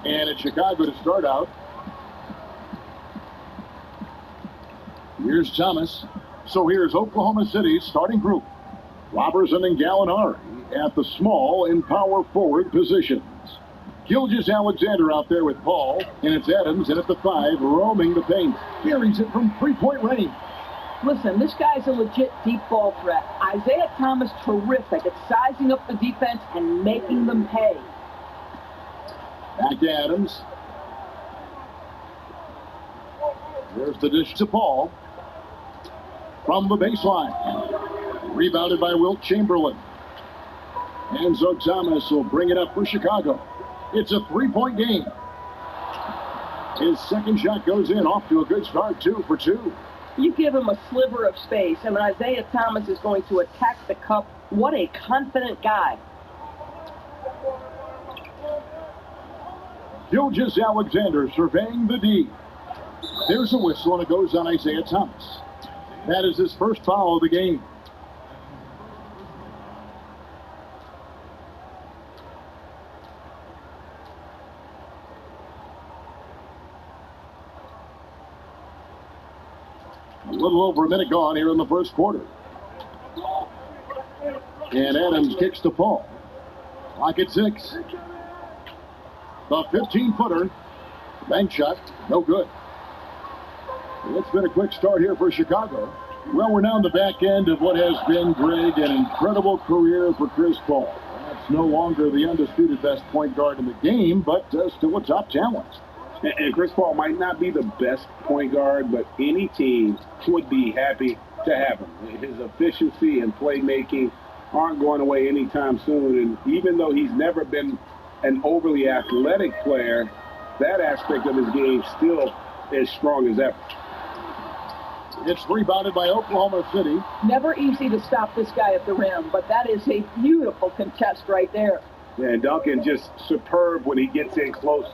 And it's Chicago to start out. Here's Thomas. So here's Oklahoma City's starting group. Robertson and Gallinari at the small and power forward positions. Gilgeous-Alexander out there with Paul, and it's Adams in at the 5, roaming the paint. Carries it from three-point range. Listen, this guy's a legit deep ball threat. Isaiah Thomas, terrific at sizing up the defense and making them pay. Back to Adams. There's the dish to Paul. From the baseline. Rebounded by Wilt Chamberlain. And Zoe Thomas will bring it up for Chicago. It's a three-point game. His second shot goes in, off to a good start, 2 for 2. You give him a sliver of space, and Isaiah Thomas is going to attack the cup. What a confident guy. Gilgeous-Alexander surveying the D. There's a whistle, and it goes on Isaiah Thomas. That is his first foul of the game. A little over a minute gone here in the first quarter. And Adams kicks to Paul. Clock at 6. The 15-footer. Bank shot. No good. It's been a quick start here for Chicago. Well, we're now on the back end of what has been, Greg, an incredible career for Chris Paul. That's no longer the undisputed best point guard in the game, but still a top talent. And Chris Paul might not be the best point guard, but any team would be happy to have him. His efficiency and playmaking aren't going away anytime soon. And even though he's never been an overly athletic player, that aspect of his game still is strong as ever. It's rebounded by Oklahoma City. Never easy to stop this guy at the rim, but that is a beautiful contest right there. Yeah, and Duncan just superb when he gets in close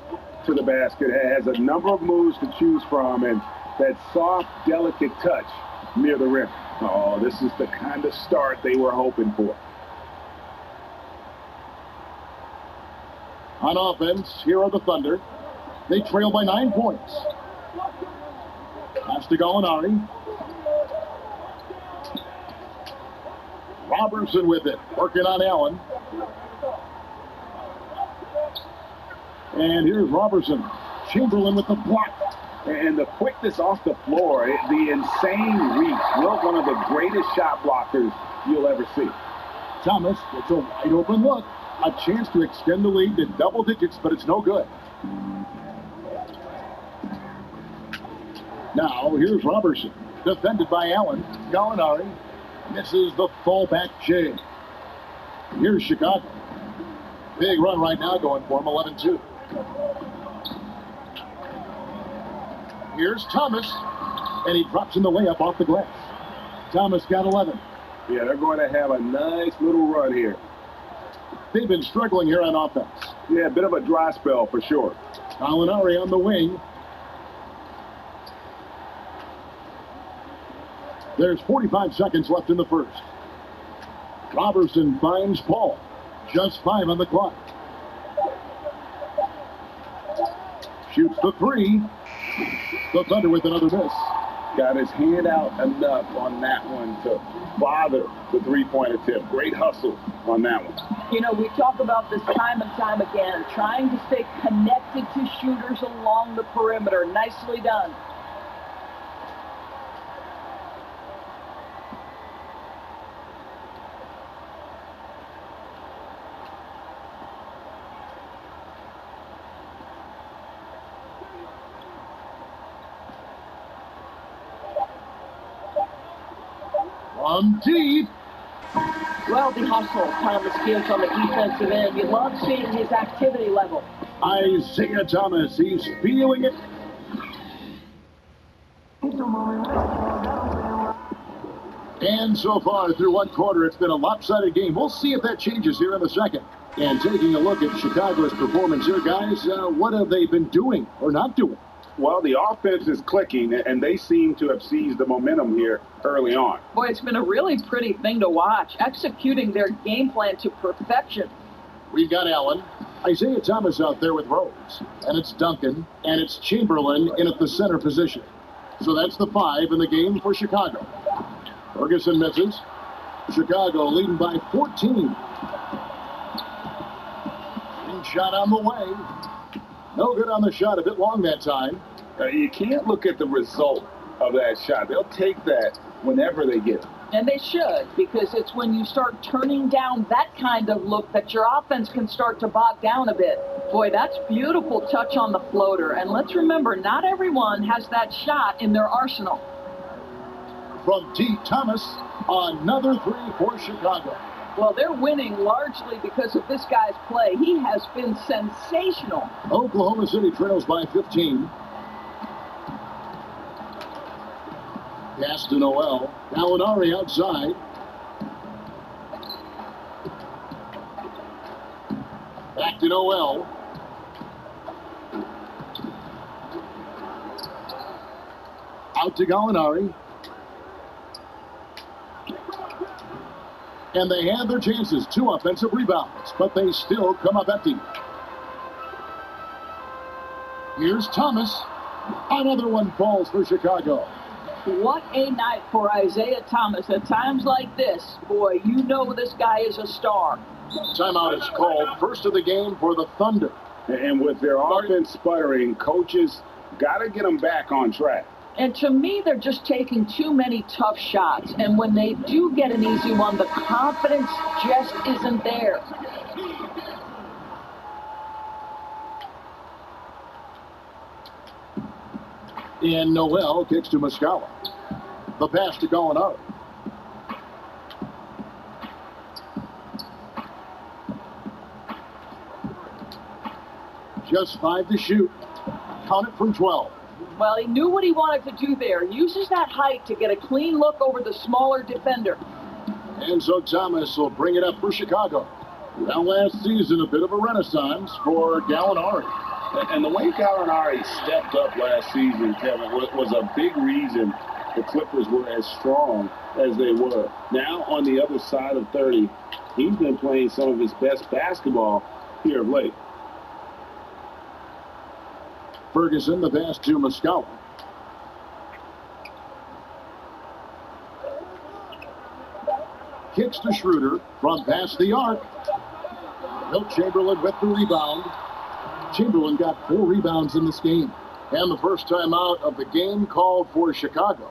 to the basket. Has a number of moves to choose from, and that soft, delicate touch near the rim. Oh, this is the kind of start they were hoping for. On offense, here are the Thunder. They trail by 9 points. Pass to Gallinari. Robertson with it, working on Allen. And here's Robertson. Chamberlain with the block. And the quickness off the floor, the insane reach. Wilt, one of the greatest shot blockers you'll ever see. Thomas gets a wide open look. A chance to extend the lead to double digits, but it's no good. Now, here's Robertson. Defended by Allen. Gallinari misses the fallback J. Here's Chicago. Big run right now going for him, 11-2. Here's Thomas, and he drops in the layup off the glass. Thomas got 11. Yeah, they're going to have a nice little run here. They've been struggling here on offense. Yeah, a bit of a dry spell for sure. Gallinari on the wing. There's 45 seconds left in the first. Robertson finds Paul. Just 5 on the clock. Shoots the 3. The Thunder with another miss. Got his hand out enough on that one to bother the three-point attempt. Great hustle on that one. You know, we talk about this time and time again, trying to stay connected to shooters along the perimeter. Nicely done. From deep. Well, the hustle Thomas gives on the defensive end. You love seeing his activity level. Isaiah Thomas, he's feeling it. And so far through one quarter, it's been a lopsided game. We'll see if that changes here in the second. And taking a look at Chicago's performance here, guys, what have they been doing or not doing? Well, the offense is clicking, and they seem to have seized the momentum here early on. Boy, it's been a really pretty thing to watch, executing their game plan to perfection. We've got Allen, Isaiah Thomas out there with Rose, and it's Duncan, and it's Chamberlain in at the center position. So that's the 5 in the game for Chicago. Ferguson misses. Chicago leading by 14. Shot on the way. No good on the shot. A bit long that time. You can't look at the result of that shot. They'll take that whenever they get it. And they should, because it's when you start turning down that kind of look that your offense can start to bog down a bit. Boy, that's beautiful touch on the floater. And let's remember, not everyone has that shot in their arsenal. From T. Thomas, another 3 for Chicago. Well, they're winning largely because of this guy's play. He has been sensational. Oklahoma City trails by 15. Pass to Noel. Gallinari outside. Back to Noel. Out to Gallinari. And they had their chances. 2 offensive rebounds, but they still come up empty. Here's Thomas. Another one falls for Chicago. What a night for Isaiah Thomas. At times like this, boy, you know this guy is a star. Timeout is called. First of the game for the Thunder. And with their offense sputtering, coaches got to get them back on track. And to me, they're just taking too many tough shots. And when they do get an easy one, the confidence just isn't there. And Noel kicks to Muscala. The pass to Gallinari. Just 5 to shoot. Count it from 12. Well, he knew what he wanted to do there. Uses that height to get a clean look over the smaller defender. And so Thomas will bring it up for Chicago. Now last season, a bit of a renaissance for Gallinari. And the way Gallinari stepped up last season, Kevin, was a big reason the Clippers were as strong as they were. Now, on the other side of 30, he's been playing some of his best basketball here of late. Ferguson, the pass to Muscala. Kicks to Schroeder from past the arc. Wilt Chamberlain with the rebound. Chamberlain got 4 rebounds in this game. And the first time out of the game called for Chicago.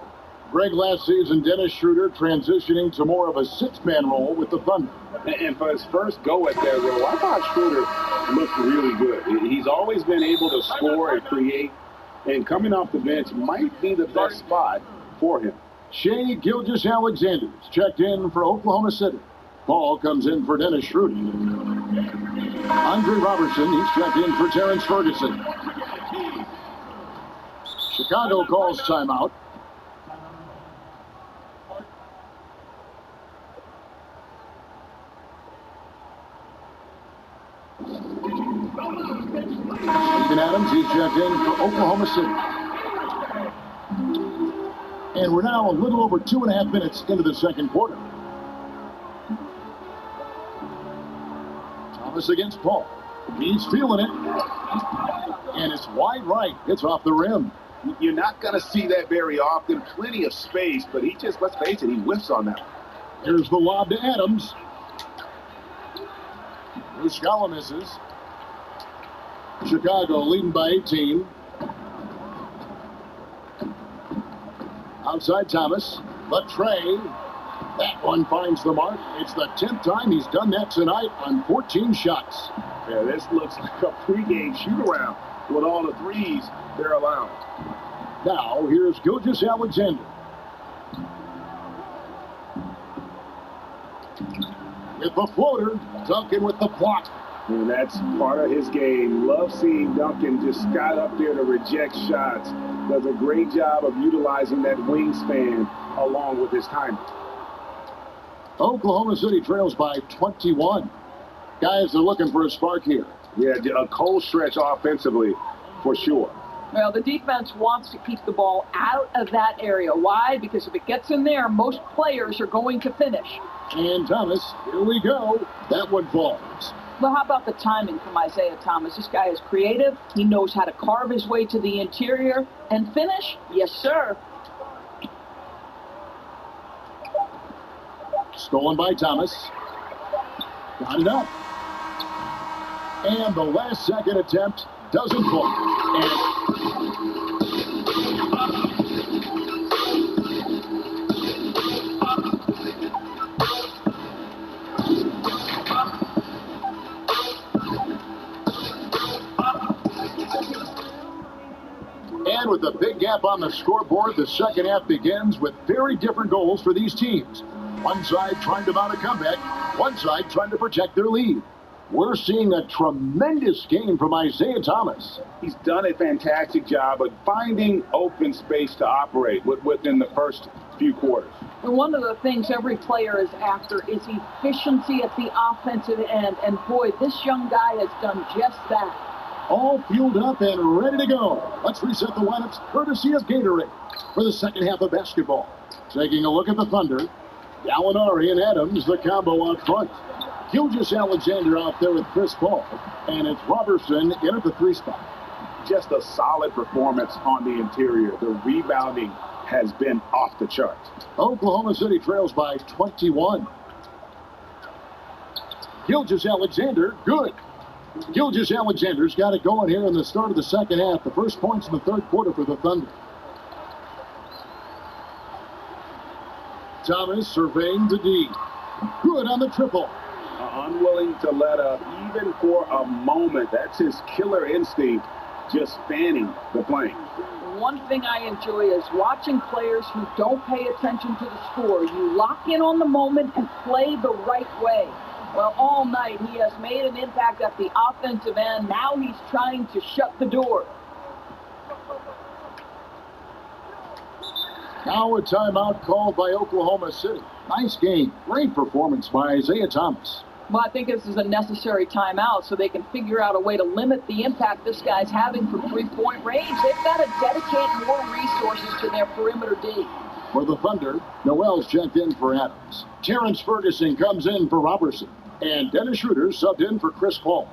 Greg, last season, Dennis Schroeder transitioning to more of a 6-man role with the Thunder. And for his first go at that role, I thought Schroeder looked really good. He's always been able to score and create, and coming off the bench might be the best spot for him. Shea Gilgeous-Alexander's checked in for Oklahoma City. Ball comes in for Dennis Schroeder. Andre Robertson, he's checked in for Terrence Ferguson. Chicago calls timeout. Steven Adams, he's checked in for Oklahoma City. And we're now a little over 2.5 minutes into the second quarter. Thomas against Paul. He's feeling it. And it's wide right. It's off the rim. You're not going to see that very often. Plenty of space, but he just, let's face it, he whiffs on that. Here's the lob to Adams. Muscala misses. Chicago leading by 18. Outside Thomas. But Trey. That one finds the mark. It's the 10th time he's done that tonight on 14 shots. Yeah, this looks like a pregame shoot-around with all the threes they're allowing. Now, here's Gilgeous-Alexander. With the floater, Duncan with the block. And that's part of his game. Love seeing Duncan just got up there to reject shots. Does a great job of utilizing that wingspan along with his timing. Oklahoma City trails by 21. Guys are looking for a spark here. Yeah, a cold stretch offensively for sure. Well, the defense wants to keep the ball out of that area. Why? Because if it gets in there, most players are going to finish. And Thomas, here we go. That one falls. Well, how about the timing from Isaiah Thomas? This guy is creative. He knows how to carve his way to the interior and finish. Yes, sir. Stolen by Thomas. Got it up. And the last second attempt doesn't fall. And with a big gap on the scoreboard, the second half begins with very different goals for these teams. One side trying to mount a comeback, one side trying to protect their lead. We're seeing a tremendous game from Isaiah Thomas. He's done a fantastic job of finding open space to operate within the first few quarters. And one of the things every player is after is efficiency at the offensive end. And boy, this young guy has done just that. All fueled up and ready to go. Let's reset the lineups courtesy of Gatorade for the second half of basketball. Taking a look at the Thunder. Gallinari and Adams, the combo out front. Gilgeous-Alexander out there with Chris Paul. And it's Robertson in at the 3 spot. Just a solid performance on the interior. The rebounding has been off the charts. Oklahoma City trails by 21. Gilgeous-Alexander, good. Gilgeous-Alexander's got it going here in the start of the second half. The first points in the third quarter for the Thunder. Thomas surveying the D. Good on the triple. Unwilling to let up even for a moment. That's his killer instinct, just fanning the plane. One thing I enjoy is watching players who don't pay attention to the score. You lock in on the moment and play the right way. Well, all night he has made an impact at the offensive end. Now he's trying to shut the door. Now a timeout called by Oklahoma City. Nice game. Great performance by Isaiah Thomas. Well, I think this is a necessary timeout so they can figure out a way to limit the impact this guy's having from three-point range. They've got to dedicate more resources to their perimeter D. For the Thunder, Noel's checked in for Adams. Terrence Ferguson comes in for Robertson. And Dennis Schroeder subbed in for Chris Paul.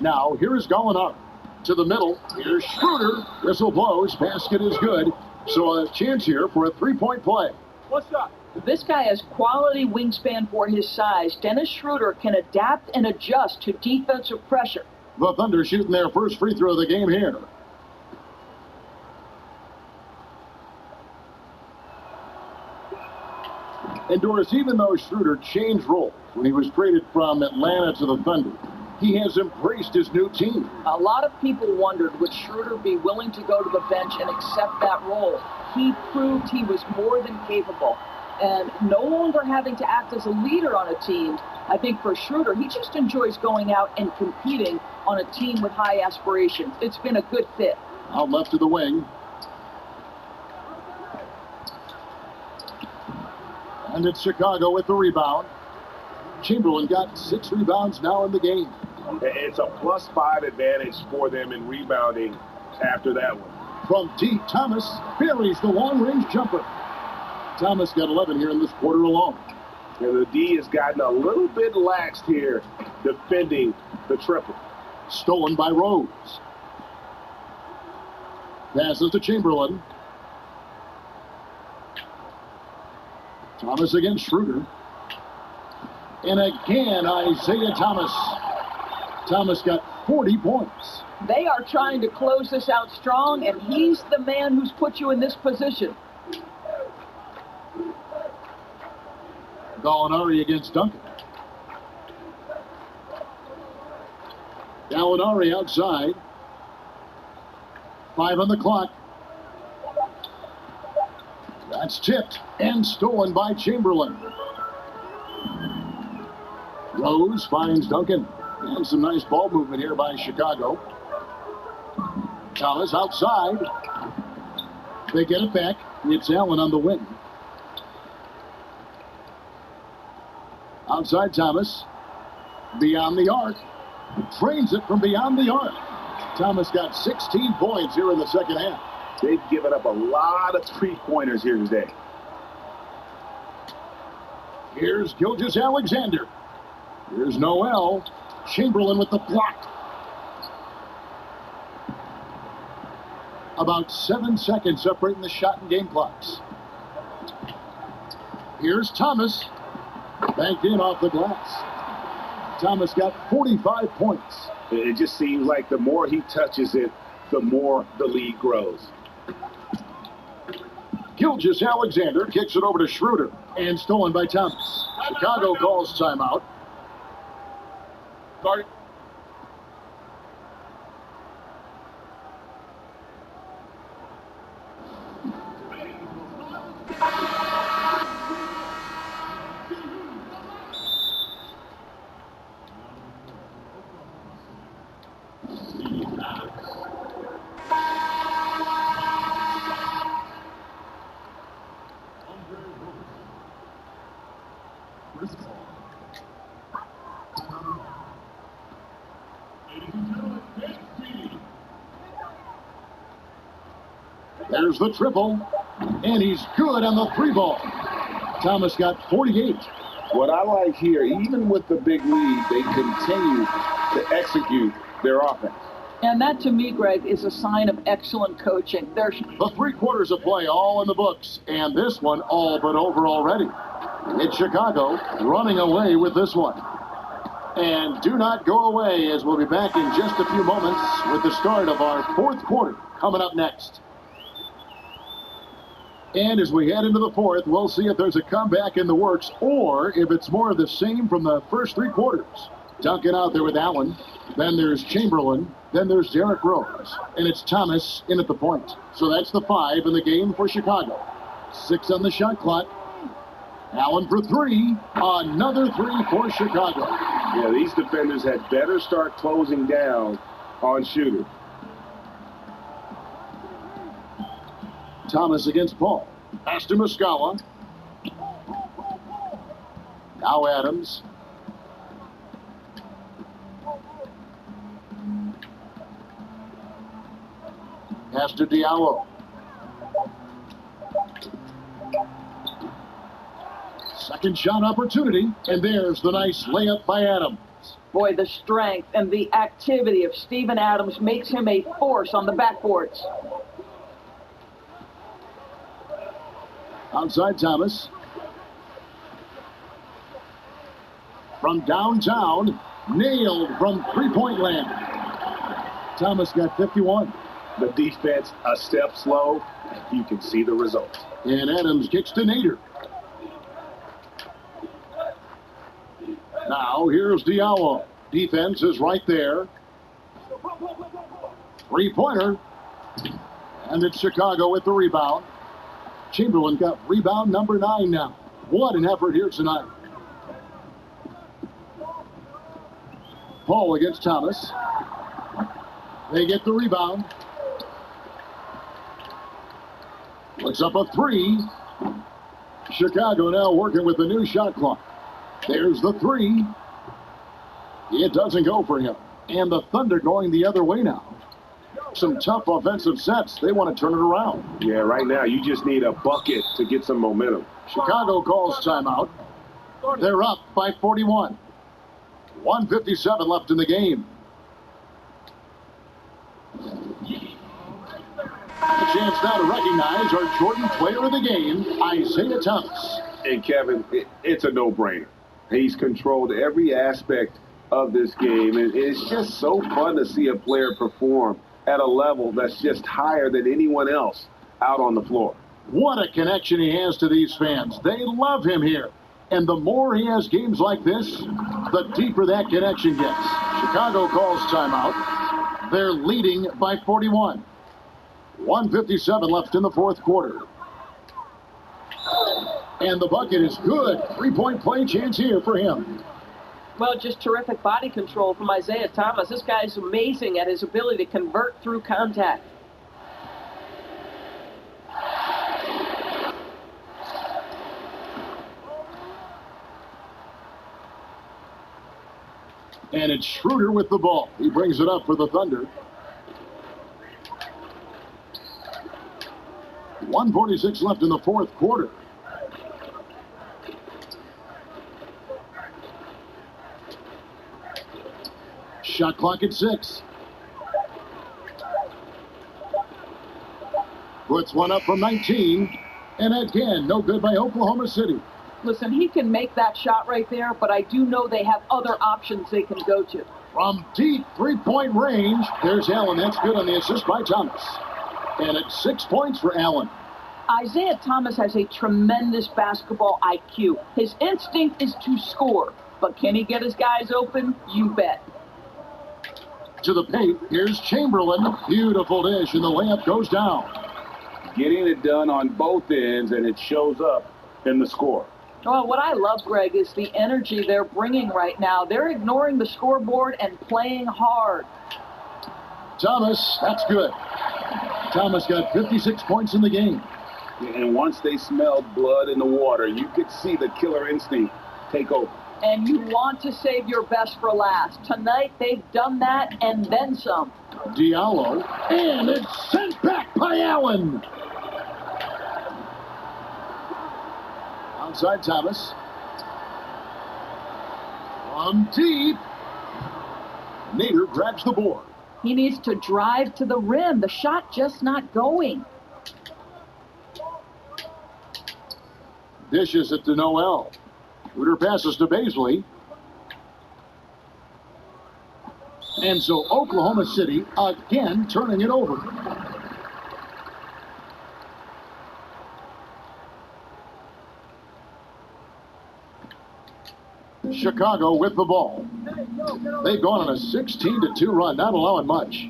Now, here is Gallinari. To the middle, here's Schroeder. Whistle blows, basket is good. So a chance here for a three-point play. What's up? This guy has quality wingspan for his size. Dennis Schroeder can adapt and adjust to defensive pressure. The Thunder shooting their first free throw of the game here. And Doris, even though Schroeder changed roles when he was traded from Atlanta to the Thunder, he has embraced his new team. A lot of people wondered, would Schroeder be willing to go to the bench and accept that role? He proved he was more than capable. And no longer having to act as a leader on a team, I think for Schroeder, he just enjoys going out and competing on a team with high aspirations. It's been a good fit. Out left to the wing. And it's Chicago with the rebound. Chamberlain got 6 rebounds now in the game. It's a +5 advantage for them in rebounding after that one. From deep, Thomas buries the long-range jumper. Thomas got 11 here in this quarter alone. And the D has gotten a little bit laxed here defending the triple. Stolen by Rose. Passes to Chamberlain. Thomas against Schroeder. And again, Isaiah Thomas. Thomas got 40 points. They are trying to close this out strong, and he's the man who's put you in this position. Gallinari against Duncan. Gallinari outside. 5 on the clock. That's tipped and stolen by Chamberlain. Rose finds Duncan. And some nice ball movement here by Chicago. Thomas outside. They get it back. It's Allen on the wing. Outside Thomas. Beyond the arc. Trains it from beyond the arc. Thomas got 16 points here in the second half. They've given up a lot of three-pointers here today. Here's Gilgeous-Alexander. Here's Noel. Chamberlain with the block. About 7 seconds separating the shot and game clocks. Here's Thomas. Banked in off the glass. Thomas got 45 points. It just seems like the more he touches it, the more the lead grows. Gilgeous-Alexander kicks it over to Schroeder. And stolen by Thomas. Chicago calls timeout. Guard. There's the triple, and he's good on the three ball. Thomas got 48. What I like here, even with the big lead, they continue to execute their offense. And that, to me, Greg, is a sign of excellent coaching. There's the 3 quarters of play all in the books, and this one all but over already. It's Chicago running away with this one. And do not go away, as we'll be back in just a few moments with the start of our 4th quarter coming up next. And as we head into the 4th, we'll see if there's a comeback in the works or if it's more of the same from the first 3 quarters. Duncan out there with Allen. Then there's Chamberlain. Then there's Derrick Rose. And it's Thomas in at the point. So that's the 5 in the game for Chicago. 6 on the shot clock. Allen for 3. Another 3 for Chicago. Yeah, these defenders had better start closing down on Shooter. Thomas against Paul. Pass to Muscala. Now Adams. Pass to Diallo. Second shot opportunity, and there's the nice layup by Adams. Boy, the strength and the activity of Steven Adams makes him a force on the backboards. Outside Thomas. From downtown, nailed from three-point land. Thomas got 51. The defense a step slow. You can see the result. And Adams kicks to Nader. Now here's Diallo. Defense is right there. Three-pointer. And it's Chicago with the rebound. Chamberlain got rebound number 9 now. What an effort here tonight. Paul against Thomas. They get the rebound. Puts up a 3. Chicago now working with the new shot clock. There's the 3. It doesn't go for him. And the Thunder going the other way now. Some tough offensive sets. They want to turn it around. Yeah, right now you just need a bucket to get some momentum. Chicago calls timeout. They're up by 41. 1:57 left in the game. A chance now to recognize our Jordan player of the game, Isaiah Thomas. And Kevin, it's a no-brainer. He's controlled every aspect of this game, and it's just so fun to see a player perform at a level that's just higher than anyone else out on the floor. What a connection he has to these fans. They love him here. And the more he has games like this, the deeper that connection gets. Chicago calls timeout. They're leading by 41. 1:57 left in the 4th quarter. And the bucket is good. 3-point play chance here for him. Well, just terrific body control from Isaiah Thomas. This guy's amazing at his ability to convert through contact. And it's Schroeder with the ball. He brings it up for the Thunder. 1:46 left in the fourth quarter. Shot clock at 6. Puts one up from 19. And again, no good by Oklahoma City. Listen, he can make that shot right there, but I do know they have other options they can go to. From deep three-point range, there's Allen. That's good on the assist by Thomas. And it's 6 points for Allen. Isaiah Thomas has a tremendous basketball IQ. His instinct is to score, but can he get his guys open? You bet. To the paint, here's Chamberlain. Beautiful dish, and the layup goes down. Getting it done on both ends, and it shows up in the score. Well, what I love, Greg, is the energy they're bringing right now. They're ignoring the scoreboard and playing hard. Thomas, that's good. Thomas got 56 points in the game. And once they smelled blood in the water, you could see the killer instinct take over. And you want to save your best for last. Tonight, they've done that and then some. Diallo, and it's sent back by Allen. Outside Thomas. From deep. Nader grabs the board. He needs to drive to the rim. The shot just not going. Dishes it to Noel. Schroeder passes to Baisley. And so Oklahoma City again turning it over. Chicago with the ball. They've gone on a 16-2 run, not allowing much.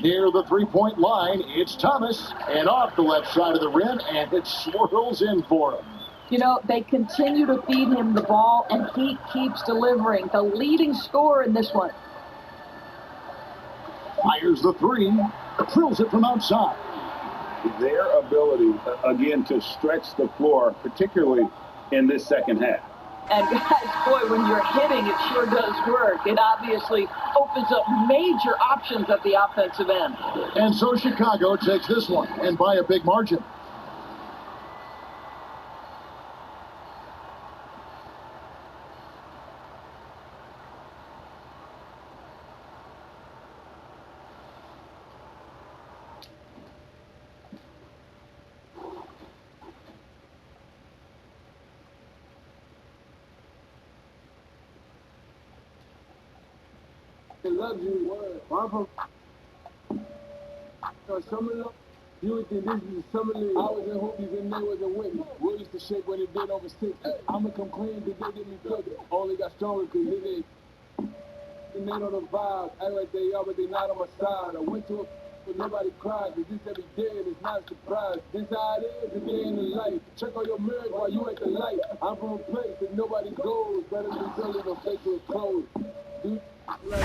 Near the three-point line, it's Thomas, and off the left side of the rim, and it swirls in for him. You know, they continue to feed him the ball, and he keeps delivering. The leading scorer in this one. Fires the three, drills it from outside. Their ability, again, to stretch the floor, particularly in this second half. And guys, boy, when you're hitting, it sure does work. It obviously opens up major options at the offensive end. And so Chicago takes this one, and by a big margin. Luxury word. Summer League, you would think this is the Summer League. I was in Hoopies and they wasn't with me. Willis the shape when it did over 60. I'ma come clean because they get me cooking. Only got stronger because they know the vibe. Act like they are, but they not on my side. I went to a but nobody cried. Cause this every day and it's not a surprise. This how it is, the day in the life. Check on your mirrors while you at the light. I'm from a place that nobody goes. Better than telling no face to a close. Dude, like